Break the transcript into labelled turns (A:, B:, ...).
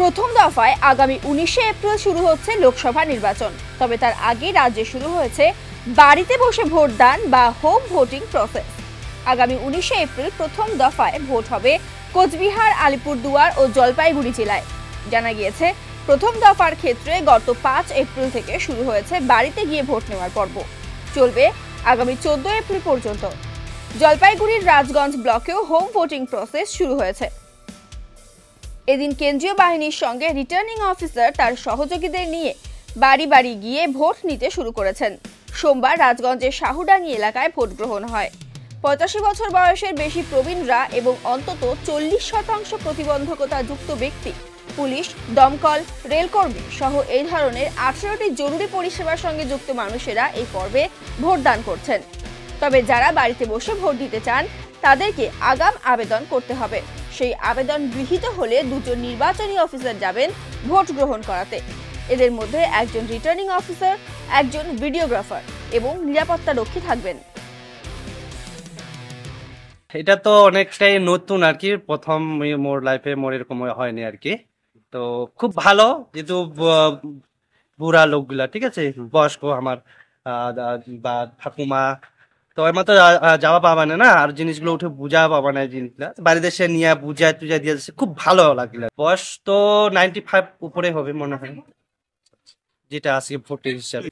A: প্রথম দফায় আগামী 19শে এপ্রিল শুরু হচ্ছে লোকসভা নির্বাচন। তবে তার আগে রাজ্যে শুরু হয়েছে বাড়িতে বসে ভোটদান বা হোম ভোটিং প্রসেস। আগামী 19শে এপ্রিল প্রথম দফায় ভোট হবে কোচবিহার, আলিপুরদুয়ার ও জলপাইগুড়ি জেলায়। জানা গিয়েছে, প্রথম দফার ক্ষেত্রে গত 5 এপ্রিল থেকে শুরু হয়েছে বাড়িতে গিয়ে ভোট নেওয়ার পর্ব। চলবে আগামী 14 এপ্রিল পর্যন্ত। জলপাইগুড়ির রাজগঞ্জ ব্লকেও হোম ভোটিং প্রসেস শুরু হয়েছে। এদিন কেন্দ্রীয় বাহিনীর সঙ্গে রিটার্নিং অফিসার তার সহযোগীদের নিয়ে বাড়ি বাড়ি গিয়ে ভোট নিতে শুরু করেছেন। সোমবার রাজগঞ্জের শাহুডাঙ্গি এলাকায় ভোট গ্রহণ হয়। 85 বছর বয়সের বেশি প্রবীণরা এবং অন্তত 40% প্রতিবন্ধকতা যুক্ত ব্যক্তি, পুলিশ, দমকল, রেলকর্মী সহ এই ধরনের 18টি জরুরি পরিষেবার সঙ্গে যুক্ত মানুষেরা এই পর্বে ভোটদান করছেন। তবে যারা বাড়িতে বসে ভোট দিতে চান তাদেরকে আগাম আবেদন করতে হবে। সেই আবেদন গৃহীত হলে দুজন নির্বাচনী অফিসার যাবেন ভোট গ্রহণ করাতে। এদের মধ্যে একজন রিটার্নিং অফিসার, একজন ভিডিওগ্রাফার এবং নিরাপত্তা রক্ষী থাকবেন।
B: এটা তো অনেকটাই নতুন আর কি, প্রথম মোর লাইফে মোর এরকম হয়নি আর কি। তো খুব ভালো, যেহেতু বুড়া লোকগুলা, ঠিক আছে, বয়স্ক আমার বা ঠাকুমা, তো এর মতো যাওয়া পাবা না, আর জিনিসগুলো উঠে বুঝা পাবা না, জিনিসগুলা বাড়িতে সে নিয়ে বুঝা টুজা দিয়ে খুব ভালো লাগলো। বয়স তো 95 উপরে হবে মনে হয়, যেটা আজকে ভোটের হিসাবে।